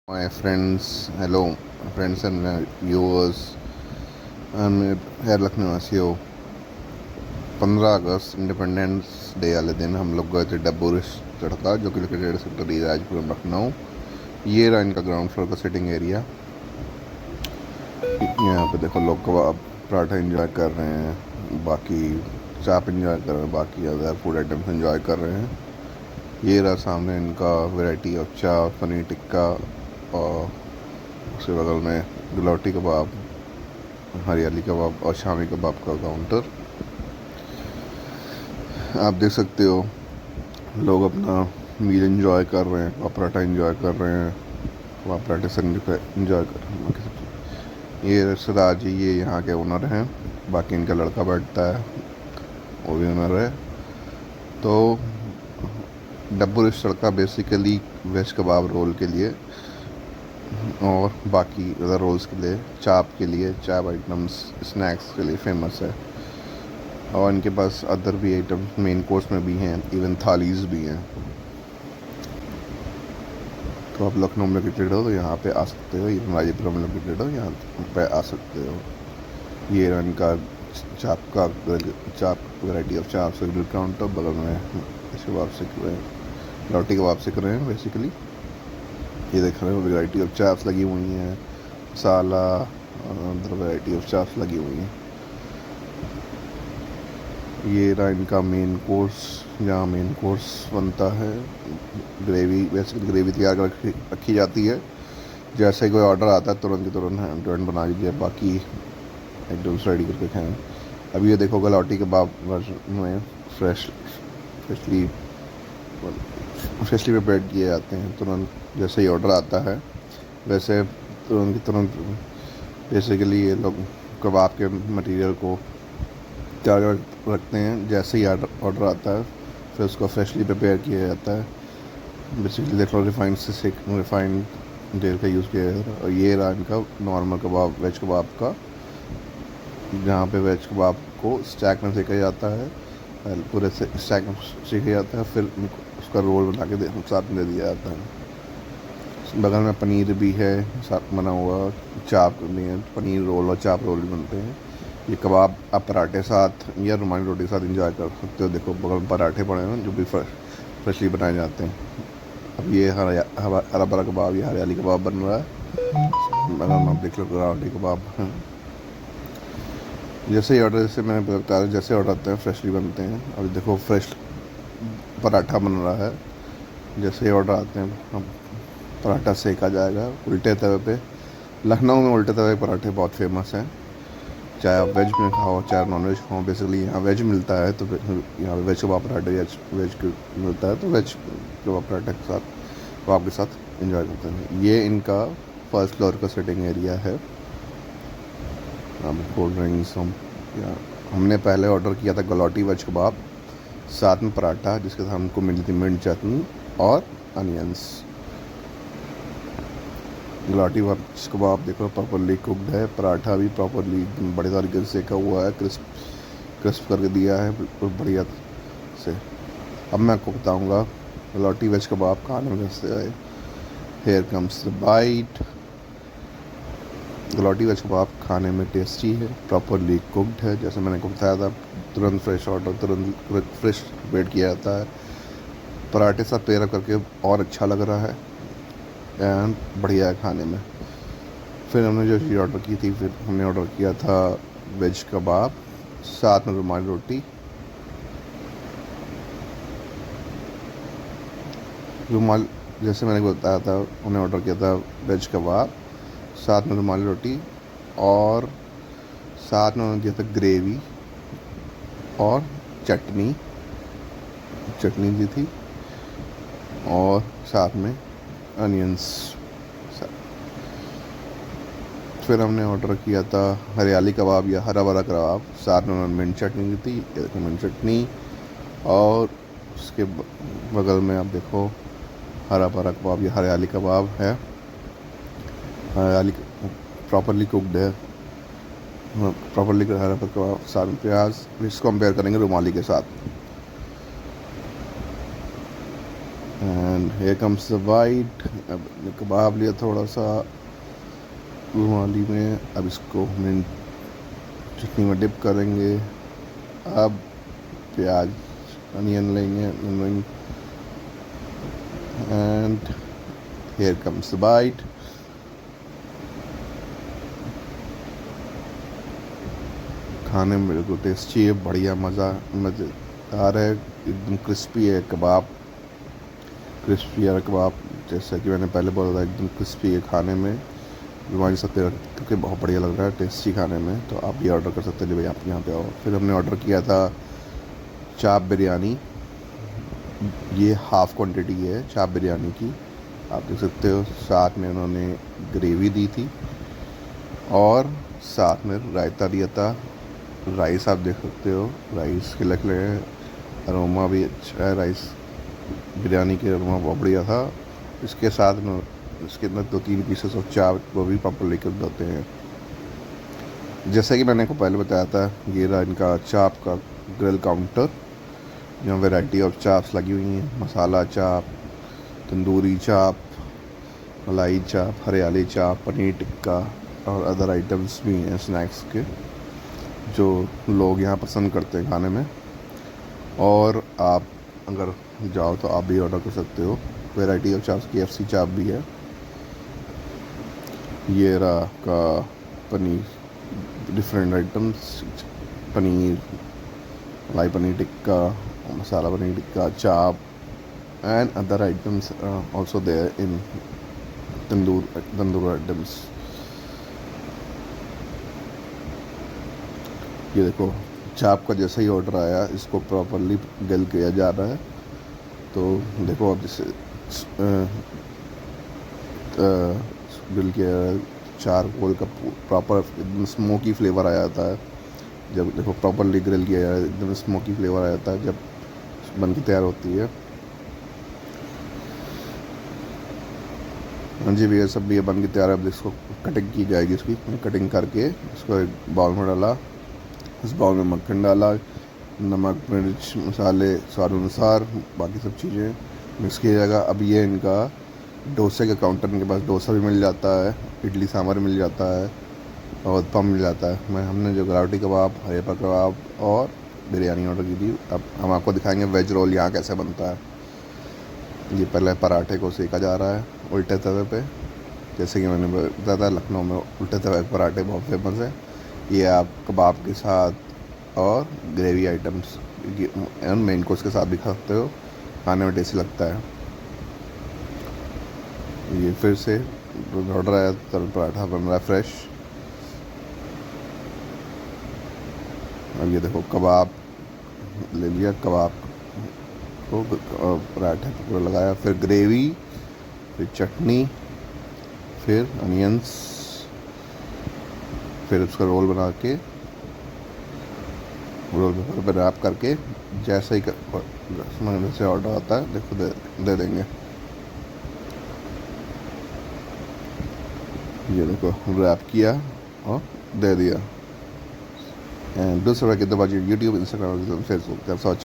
My friends, hello, friends and viewers. I'm here Lucknow 15 August independence day वाले दिन हम लोग गए थे डब्बू तड़का जो कि लोकेटेड सेक्टर राजपुर लखनऊ। ये रहा इनका ग्राउंड फ्लोर का सिटिंग एरिया। यहाँ पे देखो लोग कबाब पराठा एंजॉय कर रहे हैं, बाकी चाप एंजॉय कर रहे हैं, बाकी अदर फूड आइटम्स एंजॉय कर रहे हैं। ये रहा सामने इनका वैरायटी ऑफ चाप, पनीर टिक्का और उसके बगल में गलौटी कबाब, हरियाली कबाब और शामी कबाब का काउंटर। आप देख सकते हो लोग अपना मील एंजॉय कर रहे हैं, कबाब पराठा एंजॉय कर रहे हैं, कबाब पराठे से एंजॉय कर रहे हैं। ये सरदार जी ये यहाँ के ओनर हैं, बाकी इनका लड़का बैठता है वो भी ओनर है। तो डब्बू तड़का बेसिकली वेज कबाब रोल के लिए और बाकी अदर रोल्स के लिए, चाप के लिए, चाप आइटम्स स्नैक्स के लिए फेमस है। और इनके पास अदर भी आइटम्स मेन कोर्स में भी हैं, इवन थालीज भी हैं। तो आप लखनऊ में लोकेटेड हो तो यहाँ पे आ सकते हो, इवन राजीपुरम में लोकेटेड हो यहाँ पे आ सकते हो। ये इनका चाप वैरायटी ऑफ चाप से ग्रिल काउंटर, बगल में कबाब सीख रहे हैं, लौटी कबाब सीख रहे हैं बेसिकली। ये देख रहे हो वैरायटी ऑफ चाप्स लगी हुई हैं, मसाला अदर वैरायटी ऑफ चाप्स लगी हुई हैं। ये रहा इनका मेन कोर्स, जहाँ मेन कोर्स बनता है। ग्रेवी बेसिकली ग्रेवी तैयार कर रखी जाती है, जैसे ही कोई ऑर्डर आता है तुरंत की तुरंत बना लीजिए, बाकी आइटम्स रेडी करके खाएँ। अभी ये देखो गलौटी कबाब में फ्रेशली प्रिपेयर किए जाते हैं। तुरंत जैसे ही ऑर्डर आता है वैसे तुरंत की तुरंत बेसिकली ये लोग कबाब के मटेरियल को तैयार कर रखते हैं। जैसे ही ऑर्डर आता है फिर उसको फ्रेशली प्रिपेयर किया जाता है। बेसिकली देख लो रिफाइंड तेल का यूज़ किया जाता है। और ये रहा इनका नॉर्मल कबाब, वेज कबाब का, जहाँ पे वेज कबाब को स्टैक में सेका जाता है, पूरे से स्टैक में सेका जाता है, फिर उसका रोल बना के साथ में दे दिया जाता है। बगल में पनीर भी है साथ बना हुआ, चाप भी है, पनीर रोल और चाप रोल भी बनते हैं। ये कबाब आप पराठे साथ या रुमाली रोटी के साथ इंजॉय कर सकते हो। देखो बगल में पराठे पड़े हैं जो भी फ्रेशली बनाए जाते हैं। अब ये हरा भरा कबाब, ये हरियाली कबाब बन रहा है। बगल में आप देख लो गलौटी कबाब। जैसे ही ऑर्डर, जैसे मैंने बताया, जैसे ऑर्डर आते हैं फ्रेशली बनते हैं। अभी देखो फ्रेश पराठा बन रहा है। जैसे ही ऑर्डर आते हैं पराठा सेका जाएगा उल्टे तवे पे। लखनऊ में उल्टे तवे पराठे बहुत फेमस हैं, चाहे आप वेज में खाओ चाहे नॉन वेज खाओ। बेसिकली यहाँ वेज मिलता है तो यहाँ वेज कबाब पराठे या वेज मिलता है तो वेज कबाब पराठे के साथ कबाब के साथ एंजॉय करते हैं। ये इनका फर्स्ट फ्लोर का सिटिंग एरिया है। कोल्ड ड्रिंक्स हमने पहले ऑर्डर किया था गलौटी वेज कबाब, साथ में पराठा जिसके साथ हमको मिली थी मिंट चटनी और अनियंस। गलौटी वेज कबाब देखो प्रॉपरली कुकड है, पराठा भी प्रॉपरली बड़े तरीके से सेका हुआ है, क्रिस्प करके दिया है बिल्कुल बढ़िया से। अब मैं आपको बताऊँगा गलौटी वेज कबाब खाने में कैसे आए। Here comes the bite. Galouti veg kebab खाने में टेस्टी है, प्रॉपरली कुकड है, जैसे मैंने को बताया था तुरंत फ्रेश ऑर्डर, तुरंत फ्रेश वेट किया जाता है। पराठे साथ पेयर करके और अच्छा लग रहा है एंड बढ़िया है खाने में। फिर हमने जो चीज़ ऑर्डर की थी, फिर हमने ऑर्डर किया था वेज कबाब, साथ में रुमाली रोटी। जैसे मैंने बताया था उन्हें ऑर्डर किया था वेज कबाब, साथ में रुमाली रोटी और साथ में उन्होंने दिया था ग्रेवी और चटनी दी थी और साथ में अनियंस। फिर हमने ऑर्डर किया था हरियाली कबाब या हरा भरा कबाब, साथ में उन्होंने मिंट चटनी दी थी, मिंट चटनी। और उसके बगल में आप देखो हरा भरा कबाब या हरियाली कबाब है, हरियाली प्रॉपरली कुकड है, प्रॉपरली हरा भरा कबाब साथ में प्याज। इसको कंपेयर करेंगे रुमाली के साथ। And here comes the white। अब कबाब लिया थोड़ा सा रुमाली में, अब इसको मिंट चटनी में डिप करेंगे। अब प्याज अनियन लेंगे and here comes the bite। खाने में बिल्कुल टेस्टी है, बढ़िया मज़ेदार है, एकदम क्रिस्पी है कबाब, क्रिस्पी है कबाब, जैसा कि मैंने पहले बोला था एकदम क्रिस्पी है खाने में। रुमाली सत्ते क्योंकि बहुत बढ़िया लग रहा है टेस्टी खाने में, तो आप ये ऑर्डर कर सकते हैं जब आप यहाँ पे आओ। फिर हमने ऑर्डर किया था चाप बिरयानी, ये हाफ़ क्वांटिटी है चाप बिरयानी की, आप देख सकते हो। साथ में उन्होंने ग्रेवी दी थी और साथ में रायता दिया था। राइस आप देख सकते हो, राइस के लग रहे हैं, अरोमा भी अच्छा है, राइस बिरयानी के अरोमा बहुत बढ़िया था। इसके साथ में इसके अंदर 2-3 पीसेस ऑफ चाप वो भी पापड़ लेकर देते हैं। जैसे कि मैंने को पहले बताया था, ये रहा इनका चाप का ग्रिल काउंटर, यहाँ वैरायटी ऑफ चाप्स लगी हुई हैं, मसाला चाप, तंदूरी चाप, मलाई चाप, हरियाली चाप, पनीर टिक्का और अदर आइटम्स भी हैं स्नैक्स के, जो लोग यहाँ पसंद करते हैं खाने में। और आप अगर जाओ तो आप भी ऑर्डर कर सकते हो। वैरायटी ऑफ चाप्स, KFC चाप भी है। ये रहा का पनीर, डिफरेंट आइटम्स, पनीर, मलाई पनीर टिक्का, मसाला पनीर टिक्का, चाप and other items also there in tandoor items। ये देखो चाप का जैसा ही ऑर्डर आया, इसको प्रॉपरली ग्रिल किया जा रहा है। तो देखो अब जैसे ग्रिल किया चारकोल का प्रॉपर एकदम स्मोकी फ्लेवर आ जाता है। जब देखो प्रॉपरली ग्रिल किया जाए एकदम स्मोकी फ्लेवर आ जाता है जब बन के तैयार होती है। हाँ जी भैया, सब भी बन के तैयार है। अब इसको कटिंग की जाएगी, इसकी कटिंग करके इसको एक बाउल में डाला। इस बाउल में मक्खन डाला, नमक मिर्च मसाले स्वाद अनुसार, बाकी सब चीज़ें मिक्स किया जाएगा। अब ये इनका डोसे के काउंटर, इनके पास डोसा भी मिल जाता है, इडली सांभर मिल जाता है और पम मिल जाता है। हमने जो गलावटी कबाब, हरेपा कबाब और बिरयानी ऑर्डर की थी। अब हम आपको दिखाएंगे वेज रोल यहाँ कैसे बनता है। ये पहले पराठे को सेका जा रहा है उल्टे तवे पे, जैसे कि मैंने बताया था लखनऊ में उल्टे तवे के पराठे बहुत फेमस है। ये आप कबाब के साथ और ग्रेवी आइटम्स मेन कोर्स के साथ भी खा सकते हो, खाने में टेस्टी लगता है। ये फिर से ऑर्डर आया, तल पराठा बन रहा है फ्रेश। अब ये देखो कबाब ले लिया, कबाब को पराठे पर पूरा लगाया, फिर ग्रेवी, फिर चटनी, फिर अनियंस, फिर उसका रोल बना के रोल पेपर पर रैप करके जैसे ही से ऑर्डर आता है देखो दे देंगे। ये देखो रैप किया और दे दिया। एंड दूसरा कितना बाजी यूट्यूब, इंस्टाग्राम, फेसबुक।